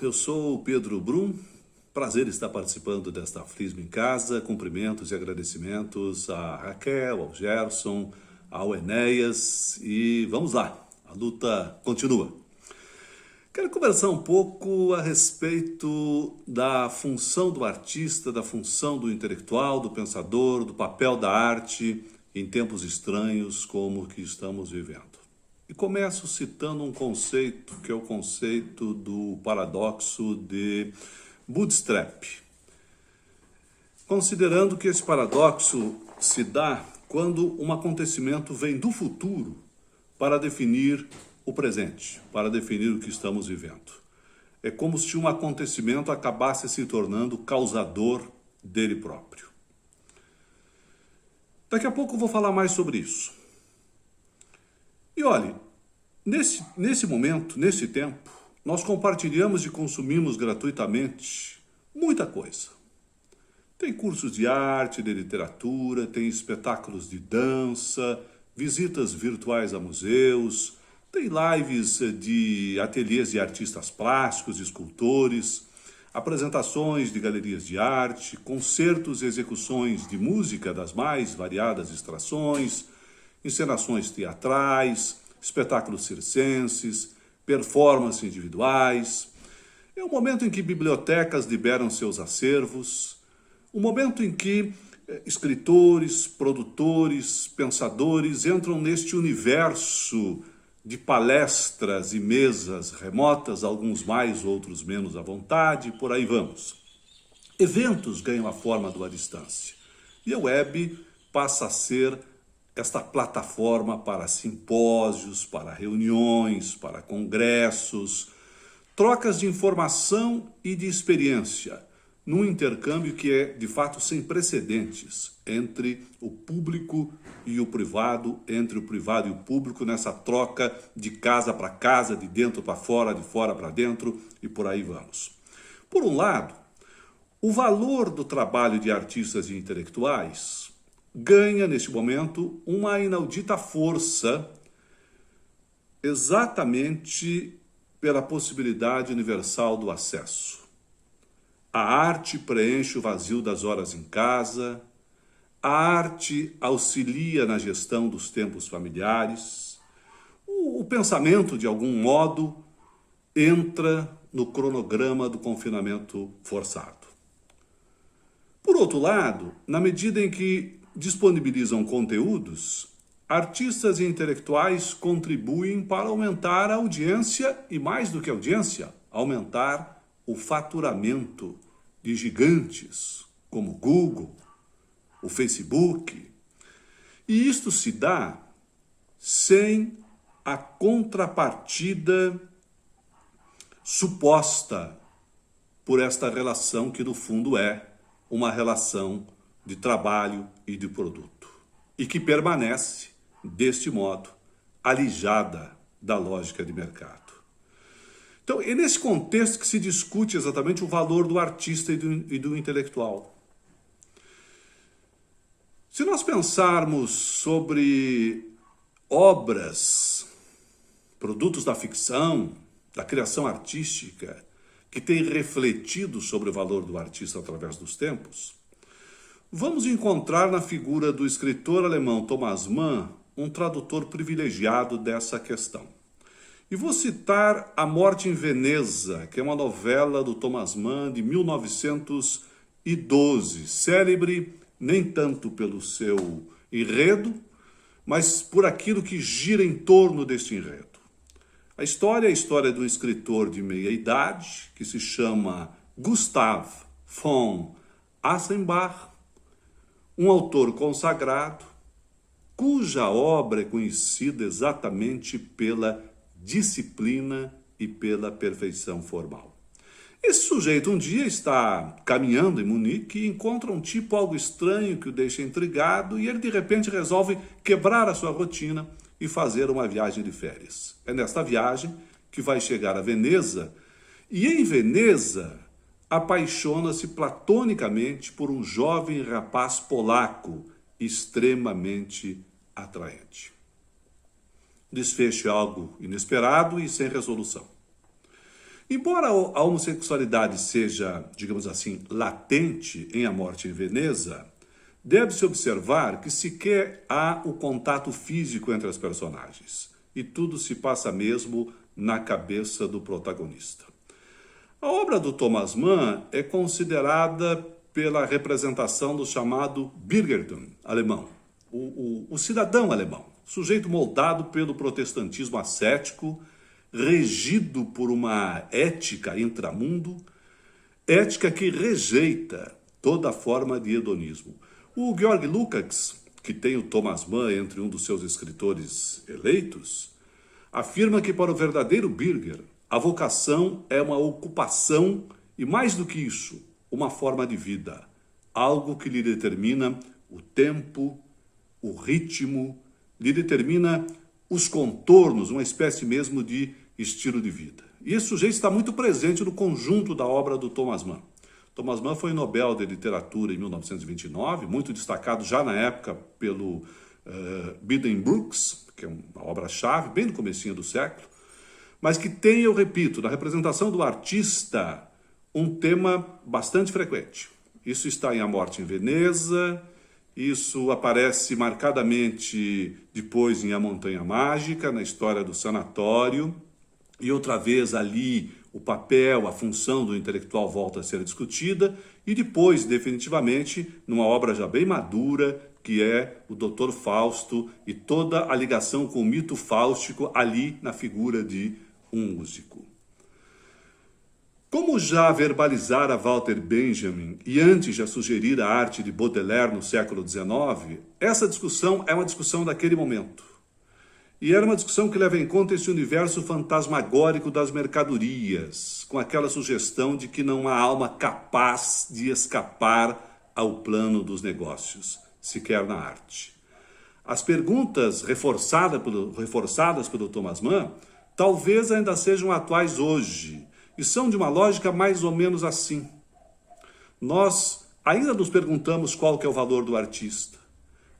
eu sou o Pedro Brum, prazer estar participando desta Aforismo em Casa, cumprimentos e agradecimentos a Raquel, ao Gerson, ao Enéas e vamos lá, a luta continua. Quero conversar um pouco a respeito da função do artista, da função do intelectual, do pensador, do papel da arte em tempos estranhos como o que estamos vivendo. E começo citando um conceito que é o conceito do paradoxo de Bootstrap. Considerando que esse paradoxo se dá quando um acontecimento vem do futuro para definir o presente, para definir o que estamos vivendo. É como se um acontecimento acabasse se tornando causador dele próprio. Daqui a pouco eu vou falar mais sobre isso. E olhe, nesse momento, nesse tempo, nós compartilhamos e consumimos gratuitamente muita coisa. Tem cursos de arte, de literatura, tem espetáculos de dança, visitas virtuais a museus, tem lives de ateliês de artistas plásticos, escultores, apresentações de galerias de arte, concertos e execuções de música das mais variadas extrações, encenações teatrais, espetáculos circenses, performances individuais. É um momento em que bibliotecas liberam seus acervos, um momento em que escritores, produtores, pensadores entram neste universo de palestras e mesas remotas, alguns mais, outros menos à vontade, por aí vamos. Eventos ganham a forma de uma distância e a web passa a ser esta plataforma para simpósios, para reuniões, para congressos, trocas de informação e de experiência, num intercâmbio que é, de fato, sem precedentes entre o público e o privado, entre o privado e o público, nessa troca de casa para casa, de dentro para fora, de fora para dentro e por aí vamos. Por um lado, o valor do trabalho de artistas e intelectuais ganha, neste momento, uma inaudita força exatamente pela possibilidade universal do acesso. A arte preenche o vazio das horas em casa, a arte auxilia na gestão dos tempos familiares, o pensamento, de algum modo, entra no cronograma do confinamento forçado. Por outro lado, na medida em que disponibilizam conteúdos, artistas e intelectuais contribuem para aumentar a audiência e, mais do que a audiência, aumentar o faturamento de gigantes como o Google, o Facebook. E isto se dá sem a contrapartida suposta por esta relação que, no fundo, é uma relação de trabalho e de produto, e que permanece, deste modo, alijada da lógica de mercado. Então, é nesse contexto que se discute exatamente o valor do artista e do intelectual. Se nós pensarmos sobre obras, produtos da ficção, da criação artística, que têm refletido sobre o valor do artista através dos tempos, vamos encontrar na figura do escritor alemão Thomas Mann um tradutor privilegiado dessa questão. E vou citar A Morte em Veneza, que é uma novela do Thomas Mann de 1912, célebre nem tanto pelo seu enredo, mas por aquilo que gira em torno deste enredo. A história é a história de um escritor de meia-idade que se chama Gustav von Aschenbach, um autor consagrado, cuja obra é conhecida exatamente pela disciplina e pela perfeição formal. Esse sujeito um dia está caminhando em Munique e encontra um tipo algo estranho que o deixa intrigado e ele de repente resolve quebrar a sua rotina e fazer uma viagem de férias. É nesta viagem que vai chegar a Veneza e em Veneza apaixona-se platonicamente por um jovem rapaz polaco extremamente atraente. Desfecho é algo inesperado e sem resolução. Embora a homossexualidade seja, digamos assim, latente em A Morte em Veneza, deve-se observar que sequer há o contato físico entre as personagens. E tudo se passa mesmo na cabeça do protagonista. A obra do Thomas Mann é considerada pela representação do chamado Bürgertum alemão, o cidadão alemão, sujeito moldado pelo protestantismo ascético, regido por uma ética intramundo, ética que rejeita toda forma de hedonismo. O Georg Lukács, que tem o Thomas Mann entre um dos seus escritores eleitos, afirma que para o verdadeiro Bürger, a vocação é uma ocupação e, mais do que isso, uma forma de vida, algo que lhe determina o tempo, o ritmo, lhe determina os contornos, uma espécie mesmo de estilo de vida. E esse sujeito está muito presente no conjunto da obra do Thomas Mann. Thomas Mann foi Nobel de Literatura em 1929, muito destacado já na época pelo Buddenbrooks, que é uma obra-chave, bem no comecinho do século, mas que tem, eu repito, na representação do artista, um tema bastante frequente. Isso está em A Morte em Veneza, isso aparece marcadamente depois em A Montanha Mágica, na história do sanatório, e outra vez ali o papel, a função do intelectual volta a ser discutida, e depois, definitivamente, numa obra já bem madura, que é o Dr. Fausto e toda a ligação com o mito fáustico ali na figura de um músico. Como já verbalizara Walter Benjamin e antes já sugerir a arte de Baudelaire no século XIX, essa discussão é uma discussão daquele momento. E era uma discussão que leva em conta esse universo fantasmagórico das mercadorias, com aquela sugestão de que não há alma capaz de escapar ao plano dos negócios, sequer na arte. As perguntas reforçadas pelo Thomas Mann talvez ainda sejam atuais hoje, e são de uma lógica mais ou menos assim. Nós ainda nos perguntamos qual que é o valor do artista,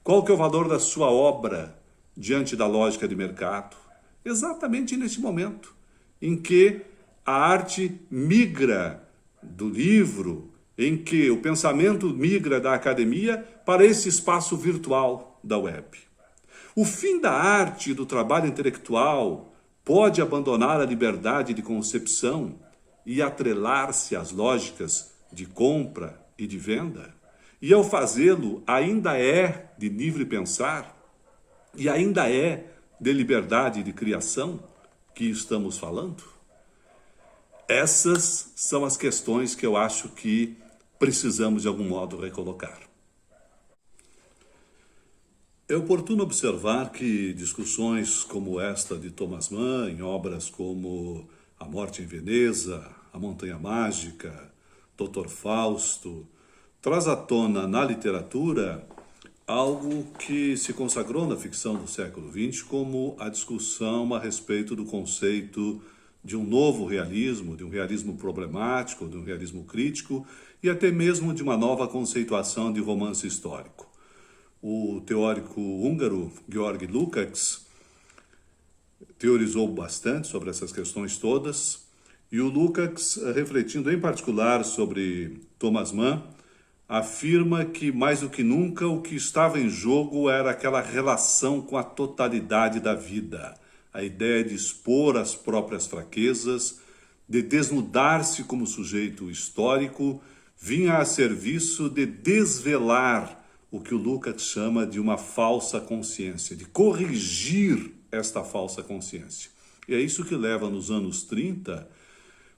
qual que é o valor da sua obra, diante da lógica de mercado, exatamente nesse momento em que a arte migra do livro, em que o pensamento migra da academia para esse espaço virtual da web. O fim da arte e do trabalho intelectual pode abandonar a liberdade de concepção e atrelar-se às lógicas de compra e de venda? E ao fazê-lo ainda é de livre pensar? E ainda é de liberdade de criação que estamos falando? Essas são as questões que eu acho que precisamos de algum modo recolocar. É oportuno observar que discussões como esta de Thomas Mann, em obras como A Morte em Veneza, A Montanha Mágica, Dr. Fausto, traz à tona na literatura algo que se consagrou na ficção do século XX como a discussão a respeito do conceito de um novo realismo, de um realismo problemático, de um realismo crítico e até mesmo de uma nova conceituação de romance histórico. O teórico húngaro Georg Lukács teorizou bastante sobre essas questões todas e o Lukács, refletindo em particular sobre Thomas Mann, afirma que, mais do que nunca, o que estava em jogo era aquela relação com a totalidade da vida, a ideia de expor as próprias fraquezas, de desnudar-se como sujeito histórico, vinha a serviço de desvelar o que o Lukács chama de uma falsa consciência, de corrigir esta falsa consciência. E é isso que leva nos anos 30,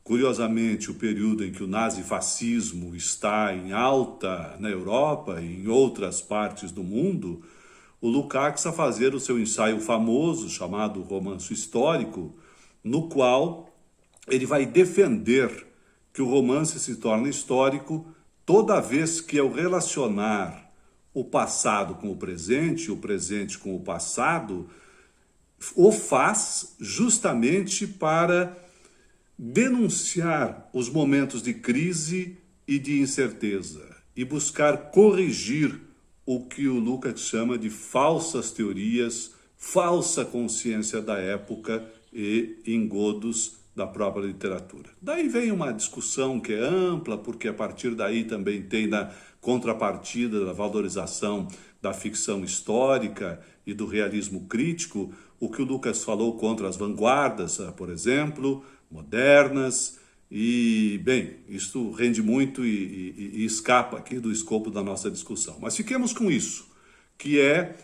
curiosamente, o período em que o nazifascismo está em alta na Europa e em outras partes do mundo, o Lukács a fazer o seu ensaio famoso, chamado Romance Histórico, no qual ele vai defender que o romance se torna histórico toda vez que ao relacionar o passado com o presente com o passado, o faz justamente para denunciar os momentos de crise e de incerteza e buscar corrigir o que o Lukács chama de falsas teorias, falsa consciência da época e engodos da própria literatura. Daí vem uma discussão que é ampla, porque a partir daí também tem na contrapartida da valorização da ficção histórica e do realismo crítico, o que o Lucas falou contra as vanguardas, por exemplo, modernas, e, bem, isto rende muito e escapa aqui do escopo da nossa discussão. Mas fiquemos com isso, que é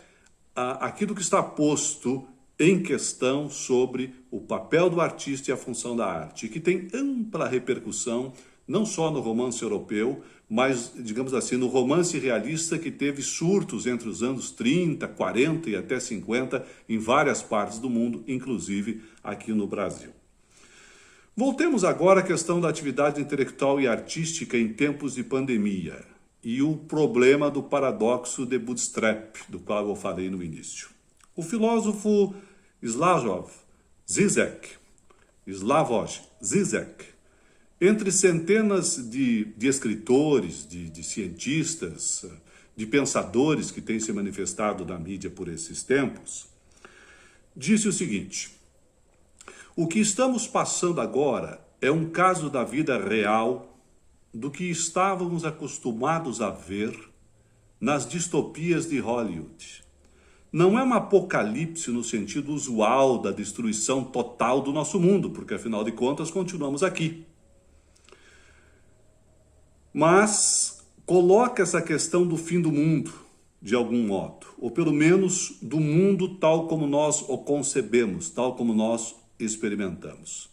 aquilo que está posto em questão sobre o papel do artista e a função da arte, que tem ampla repercussão, não só no romance europeu, mas, digamos assim, no romance realista que teve surtos entre os anos 30, 40 e até 50 em várias partes do mundo, inclusive aqui no Brasil. Voltemos agora à questão da atividade intelectual e artística em tempos de pandemia e o problema do paradoxo de Bootstrap, do qual eu falei no início. O filósofo Slavoj Žižek, entre centenas de escritores, de cientistas, de pensadores que têm se manifestado na mídia por esses tempos, disse o seguinte: o que estamos passando agora é um caso da vida real do que estávamos acostumados a ver nas distopias de Hollywood. Não é um apocalipse no sentido usual da destruição total do nosso mundo, porque afinal de contas continuamos aqui. Mas coloca essa questão do fim do mundo, de algum modo, ou pelo menos do mundo tal como nós o concebemos, tal como nós experimentamos.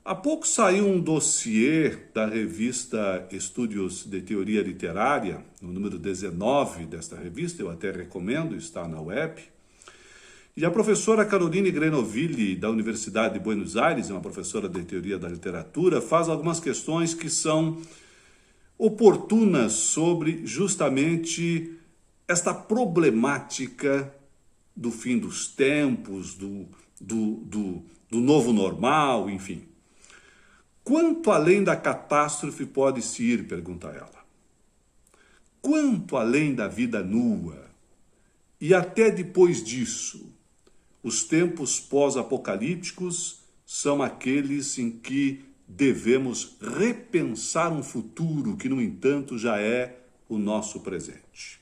Há pouco saiu um dossiê da revista Estudos de Teoria Literária, no número 19 desta revista, eu até recomendo, está na web. E a professora Caroline Grenovilli, da Universidade de Buenos Aires, uma professora de Teoria da Literatura, faz algumas questões que são oportunas sobre justamente esta problemática do fim dos tempos, do novo normal, enfim. Quanto além da catástrofe pode-se ir, pergunta ela. Quanto além da vida nua? E até depois disso, os tempos pós-apocalípticos são aqueles em que devemos repensar um futuro que, no entanto, já é o nosso presente.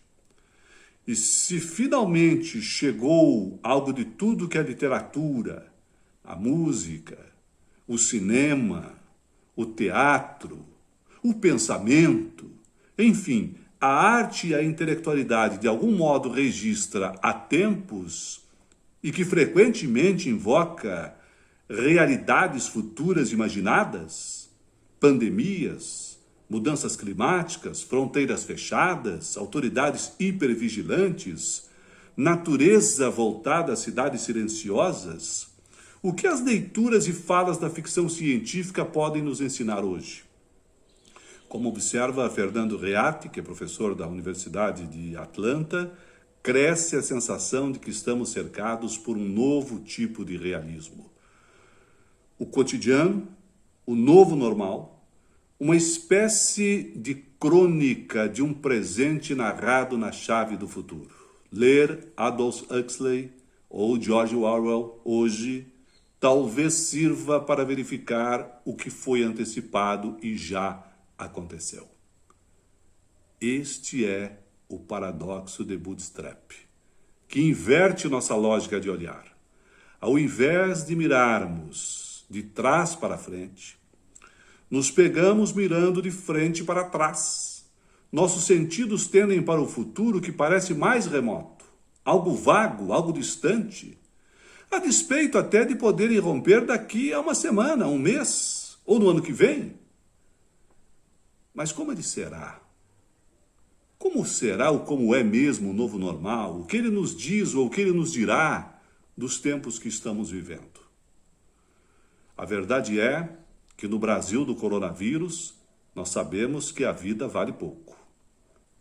E se finalmente chegou algo de tudo que a literatura, a música, o cinema, o teatro, o pensamento, enfim, a arte e a intelectualidade de algum modo registra há tempos e que frequentemente invoca realidades futuras imaginadas, pandemias, mudanças climáticas, fronteiras fechadas, autoridades hipervigilantes, natureza voltada às cidades silenciosas, o que as leituras e falas da ficção científica podem nos ensinar hoje? Como observa Fernando Reati, que é professor da Universidade de Atlanta, cresce a sensação de que estamos cercados por um novo tipo de realismo. O cotidiano, o novo normal, uma espécie de crônica de um presente narrado na chave do futuro. Ler Aldous Huxley ou George Orwell hoje talvez sirva para verificar o que foi antecipado e já aconteceu. Este é o paradoxo de Bootstrap, que inverte nossa lógica de olhar. Ao invés de mirarmos de trás para frente, nos pegamos mirando de frente para trás. Nossos sentidos tendem para o futuro que parece mais remoto, algo vago, algo distante, a despeito até de poderem romper daqui a uma semana, um mês, ou no ano que vem. Mas como ele será? Como será ou como é mesmo o novo normal? O que ele nos diz ou o que ele nos dirá dos tempos que estamos vivendo? A verdade é que no Brasil do coronavírus, nós sabemos que a vida vale pouco.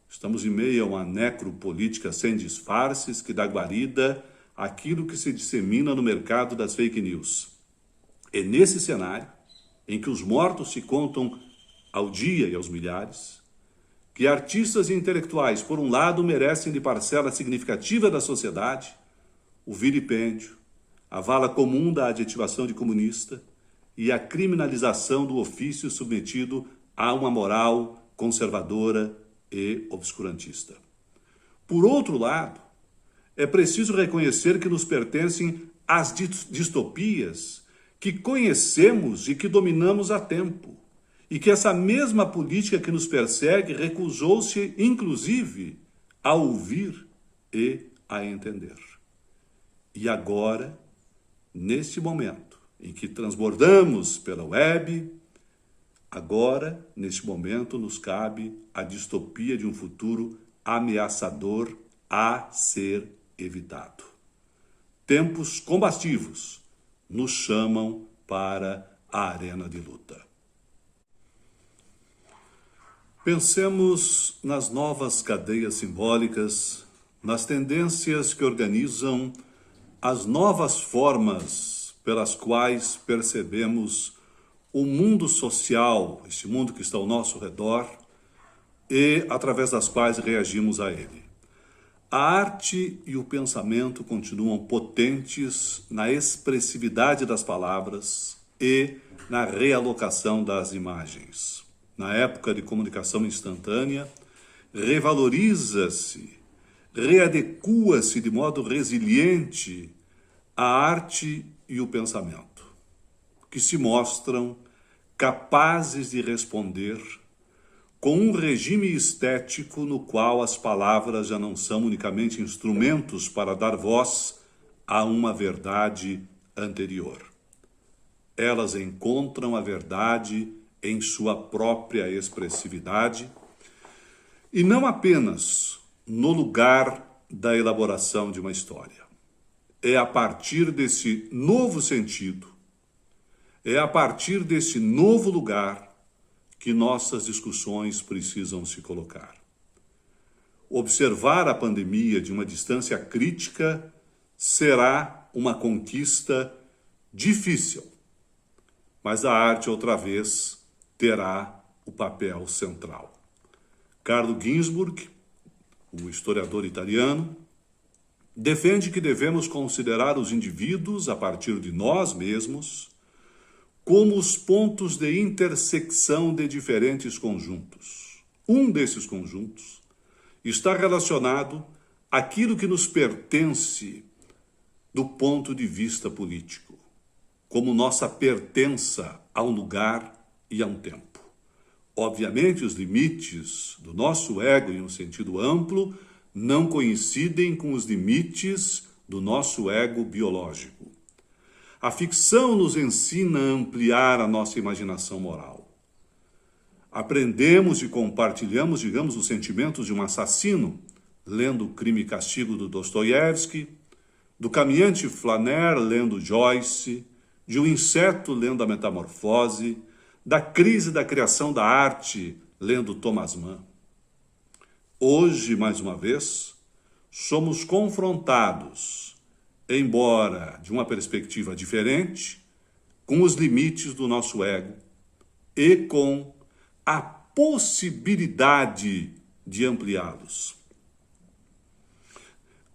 Estamos em meio a uma necropolítica sem disfarces que dá guarida àquilo que se dissemina no mercado das fake news. É nesse cenário, em que os mortos se contam ao dia e aos milhares, que artistas e intelectuais, por um lado, merecem de parcela significativa da sociedade o vilipêndio, a vala comum da adjetivação de comunista, e a criminalização do ofício submetido a uma moral conservadora e obscurantista. Por outro lado, é preciso reconhecer que nos pertencem as distopias que conhecemos e que dominamos há tempo, e que essa mesma política que nos persegue recusou-se, inclusive, a ouvir e a entender. E agora, neste momento em que transbordamos pela web, agora, neste momento, nos cabe a distopia de um futuro ameaçador a ser evitado. Tempos combativos nos chamam para a arena de luta. Pensemos nas novas cadeias simbólicas, nas tendências que organizam as novas formas pelas quais percebemos o mundo social, este mundo que está ao nosso redor, e através das quais reagimos a ele. A arte e o pensamento continuam potentes na expressividade das palavras e na realocação das imagens. Na época de comunicação instantânea, revaloriza-se, readequa-se de modo resiliente a arte e o pensamento, que se mostram capazes de responder com um regime estético no qual as palavras já não são unicamente instrumentos para dar voz a uma verdade anterior. Elas encontram a verdade em sua própria expressividade e não apenas no lugar da elaboração de uma história. É a partir desse novo sentido, é a partir desse novo lugar que nossas discussões precisam se colocar. Observar a pandemia de uma distância crítica será uma conquista difícil, mas a arte, outra vez, terá o papel central. Carlo Ginzburg, o historiador italiano, defende que devemos considerar os indivíduos, a partir de nós mesmos, como os pontos de intersecção de diferentes conjuntos. Um desses conjuntos está relacionado àquilo que nos pertence do ponto de vista político, como nossa pertença a um lugar e a um tempo. Obviamente, os limites do nosso ego, em um sentido amplo, não coincidem com os limites do nosso ego biológico. A ficção nos ensina a ampliar a nossa imaginação moral. Aprendemos e compartilhamos, digamos, os sentimentos de um assassino, lendo Crime e Castigo do Dostoiévski, do caminhante Flaner lendo Joyce, de um inseto lendo A Metamorfose, da crise da criação da arte lendo Thomas Mann. Hoje, mais uma vez, somos confrontados, embora de uma perspectiva diferente, com os limites do nosso ego e com a possibilidade de ampliá-los.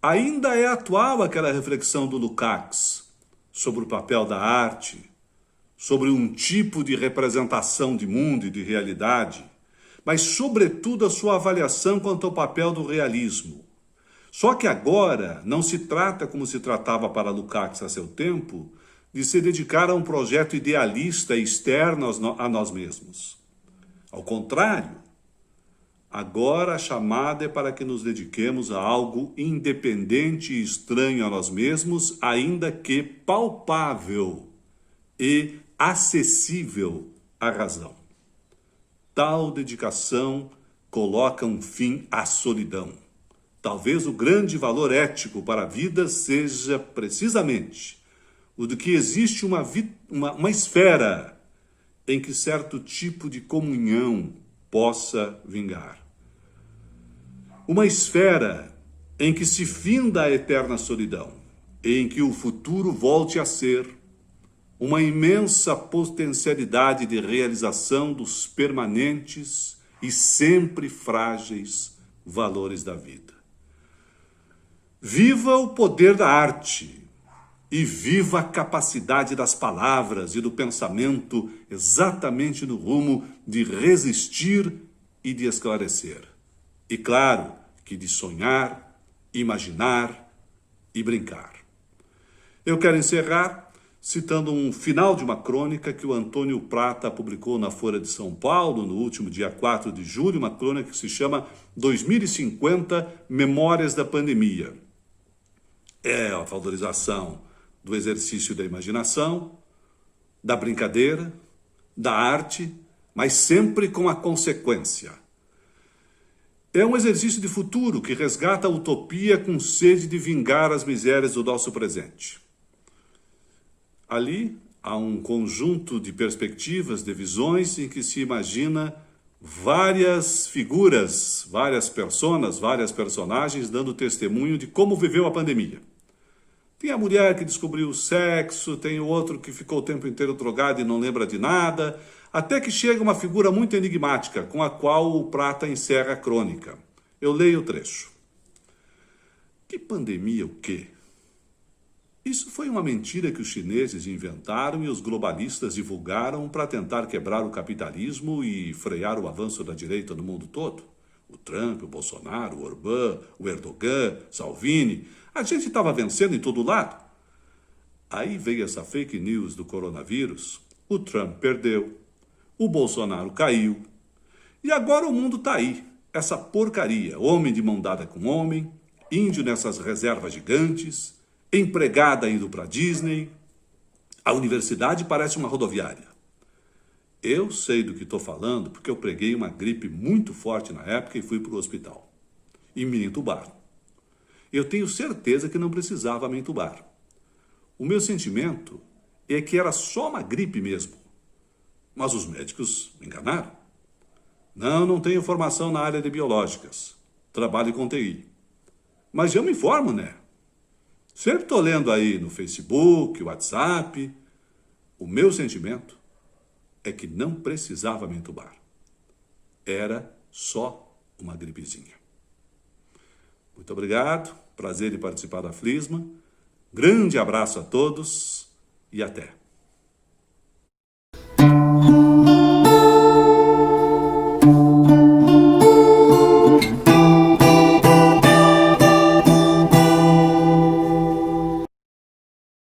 Ainda é atual aquela reflexão do Lukács sobre o papel da arte, sobre um tipo de representação de mundo e de realidade, mas, sobretudo, a sua avaliação quanto ao papel do realismo. Só que agora não se trata, como se tratava para Lukács a seu tempo, de se dedicar a um projeto idealista externo a nós mesmos. Ao contrário, agora a chamada é para que nos dediquemos a algo independente e estranho a nós mesmos, ainda que palpável e acessível à razão. Tal dedicação coloca um fim à solidão. Talvez o grande valor ético para a vida seja precisamente o de que existe uma esfera em que certo tipo de comunhão possa vingar. Uma esfera em que se finda a eterna solidão, em que o futuro volte a ser uma imensa potencialidade de realização dos permanentes e sempre frágeis valores da vida. Viva o poder da arte, E viva a capacidade das palavras e do pensamento exatamente no rumo de resistir e de esclarecer. E claro que de sonhar, imaginar e brincar. Eu quero encerrar citando um final de uma crônica que o Antônio Prata publicou na Folha de São Paulo no último dia 4 de julho, uma crônica que se chama 2050 Memórias da Pandemia. É a valorização do exercício da imaginação, da brincadeira, da arte, mas sempre com a consequência. É um exercício de futuro que resgata a utopia com sede de vingar as misérias do nosso presente. Ali há um conjunto de perspectivas, de visões em que se imagina várias figuras, várias personas, várias personagens dando testemunho de como viveu a pandemia. Tem a mulher que descobriu o sexo, tem o outro que ficou o tempo inteiro drogado e não lembra de nada, até que chega uma figura muito enigmática, com a qual o Prata encerra a crônica. Eu leio o trecho. Que pandemia o quê? Isso foi uma mentira que os chineses inventaram e os globalistas divulgaram para tentar quebrar o capitalismo e frear o avanço da direita no mundo todo. O Trump, o Bolsonaro, o Orbán, o Erdogan, Salvini, a gente estava vencendo em todo lado. Aí veio essa fake news do coronavírus, o Trump perdeu, o Bolsonaro caiu, e agora o mundo está aí, essa porcaria, homem de mão dada com homem, índio nessas reservas gigantes, empregada indo para Disney, a universidade parece uma rodoviária. Eu sei do que estou falando porque eu preguei uma gripe muito forte na época e fui para o hospital. E me entubaram. Eu tenho certeza que não precisava me entubar. O meu sentimento é que era só uma gripe mesmo. Mas os médicos me enganaram. Não tenho formação na área de biológicas. Trabalho com TI. Mas eu me informo, né? Sempre estou lendo aí no Facebook, WhatsApp. O meu sentimento é que não precisava me entubar. Era só uma gripezinha. Muito obrigado. Prazer em participar da Flisma. Grande abraço a todos e até.